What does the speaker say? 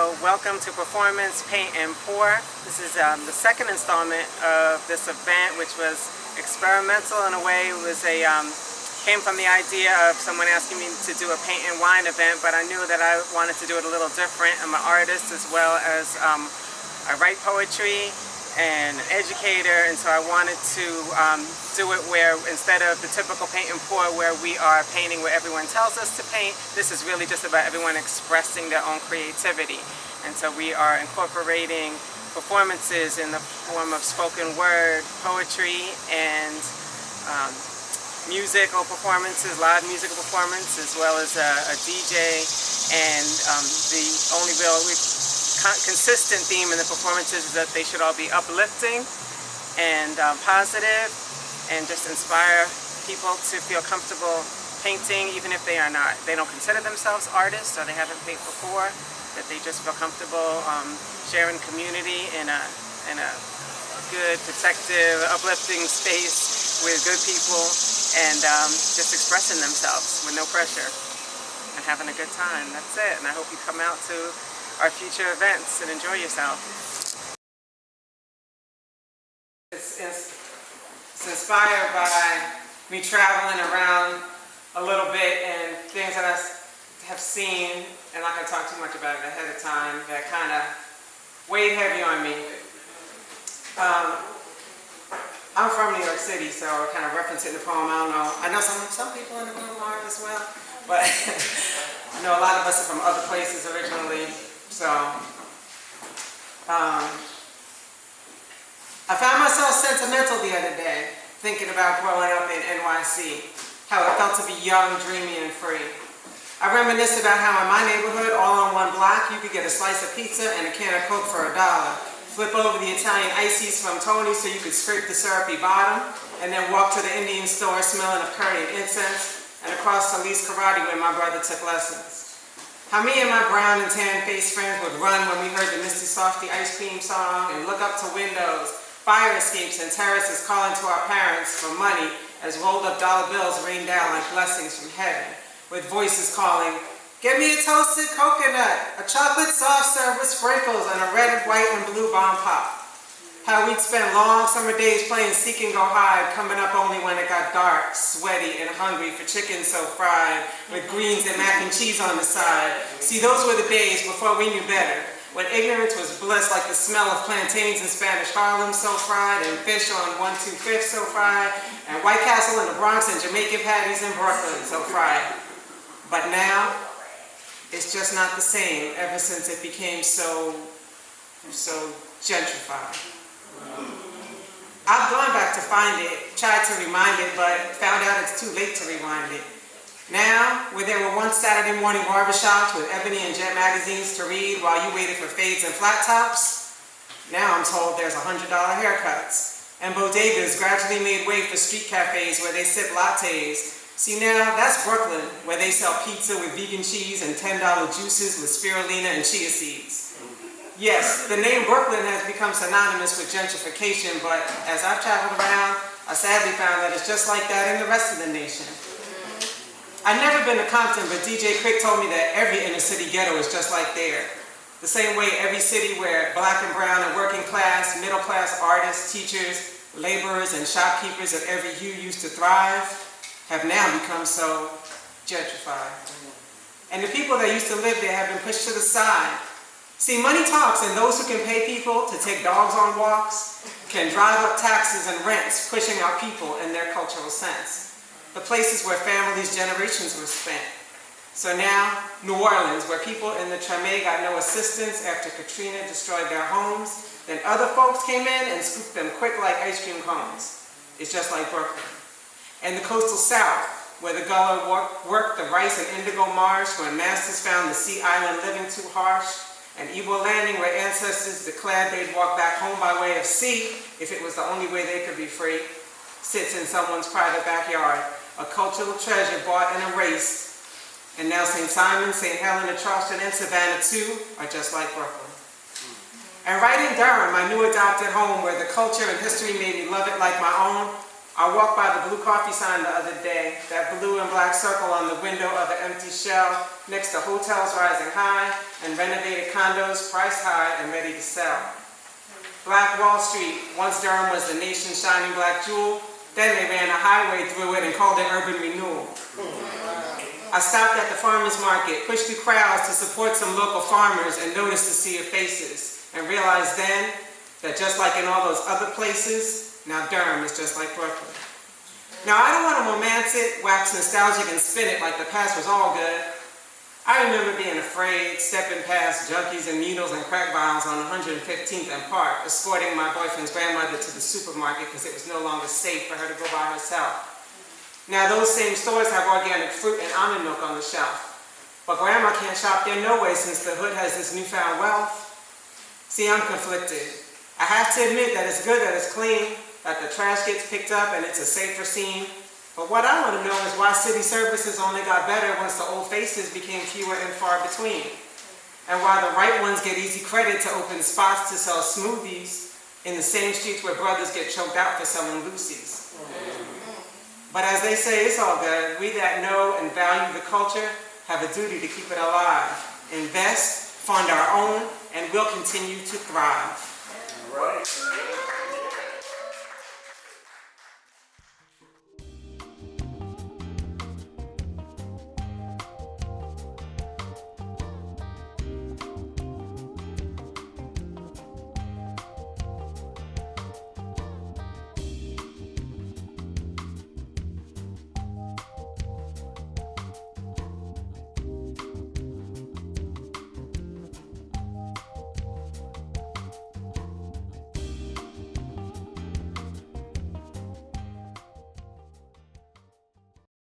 So welcome to Performance, Paint, and Pour. This is the second installment of this event, which was experimental in a way. It was came from the idea of someone asking me to do a paint and wine event, but I knew that I wanted to do it a little different. I'm an artist as well as I write poetry and an educator, and so I wanted to do it where instead of the typical paint and pour where we are painting where everyone tells us to paint, this is really just about everyone expressing their own creativity. And so we are incorporating performances in the form of spoken word, poetry, and musical performances, live musical performance, as well as a DJ. And the only real consistent theme in the performances is that they should all be uplifting and positive, and just inspire people to feel comfortable painting, even if they don't consider themselves artists or they haven't painted before, that they just feel comfortable sharing community in a good, protective, uplifting space with good people, and just expressing themselves with no pressure and having a good time. That's it. And I hope you come out to our future events and enjoy yourself. It's inspired by me traveling around a little bit and things that I have seen, and not going to talk too much about it ahead of time, that kind of weighed heavy on me. I'm from New York City, so I kind of reference it in the poem. I don't know. I know some people in the room are as well, but I know a lot of us are from other places originally. So, I found myself sentimental the other day, thinking about growing up in NYC, how it felt to be young, dreamy, and free. I reminisced about how in my neighborhood, all on one block, you could get a slice of pizza and a can of Coke for $1. Flip over the Italian ices from Tony's so you could scrape the syrupy bottom, and then walk to the Indian store smelling of curry and incense, and across to Lee's Karate where my brother took lessons. How me and my brown and tan-faced friends would run when we heard the Mr. Softy ice cream song and look up to windows, fire escapes, and terraces calling to our parents for money as rolled-up dollar bills rained down like blessings from heaven, with voices calling, "Get me a toasted coconut, a chocolate soft serve with sprinkles, and a red, white, and blue bomb pop." How we'd spend long summer days playing seek and go hide, coming up only when it got dark, sweaty, and hungry for chicken so fried, with greens and mac and cheese on the side. See, those were the days before we knew better, when ignorance was bliss like the smell of plantains in Spanish Harlem so fried, and fish on 125th so fried, and White Castle in the Bronx and Jamaican patties in Brooklyn so fried. But now, it's just not the same ever since it became so gentrified. I've gone back to find it, tried to remind it, but found out it's too late to rewind it. Now, where there were once Saturday morning barbershops with Ebony and Jet magazines to read while you waited for fades and flat tops, now I'm told there's $100 haircuts, and bodegas gradually made way for street cafes where they sip lattes. See, now that's Brooklyn, where they sell pizza with vegan cheese and $10 juices with spirulina and chia seeds. Yes, the name Brooklyn has become synonymous with gentrification, but as I've traveled around, I sadly found that it's just like that in the rest of the nation. I've never been to Compton, but DJ Quick told me that every inner city ghetto is just like there. The same way every city where black and brown and working class, middle class artists, teachers, laborers, and shopkeepers of every hue used to thrive have now become so gentrified. And the people that used to live there have been pushed to the side. See, money talks, and those who can pay people to take dogs on walks can drive up taxes and rents, pushing out people in their cultural sense. The places where families' generations were spent. So now, New Orleans, where people in the Treme got no assistance after Katrina destroyed their homes, then other folks came in and scooped them quick like ice cream cones. It's just like Brooklyn. And the coastal South, where the gullah worked the rice and indigo marsh when masters found the sea island living too harsh, and Igbo landing where ancestors declared they'd walk back home by way of sea if it was the only way they could be free, sits in someone's private backyard, a cultural treasure bought and erased. And now St. Simon, St. Helena, Charleston, and Savannah too are just like Brooklyn. And right in Durham, my new adopted home, where the culture and history made me love it like my own, I walked by the blue coffee sign the other day, that blue and black circle on the window of the empty shell next to hotels rising high and renovated condos priced high and ready to sell. Black Wall Street, once Durham was the nation's shining black jewel, then they ran a highway through it and called it urban renewal. I stopped at the farmers market, pushed through crowds to support some local farmers and noticed the sea of faces, and realized then that just like in all those other places, now Durham is just like Brooklyn. Now I don't want to romance it, wax nostalgic and spin it like the past was all good. I remember being afraid, stepping past junkies and needles and crack vials on 115th and Park, escorting my boyfriend's grandmother to the supermarket because it was no longer safe for her to go by herself. Now those same stores have organic fruit and almond milk on the shelf. But grandma can't shop there no way since the hood has this newfound wealth. See, I'm conflicted. I have to admit that it's good that it's clean, that the trash gets picked up and it's a safer scene. But what I want to know is why city services only got better once the old faces became fewer and far between. And why the right ones get easy credit to open spots to sell smoothies in the same streets where brothers get choked out for selling Lucy's. But as they say, it's all good. We that know and value the culture have a duty to keep it alive. Invest, fund our own, and we'll continue to thrive. Right.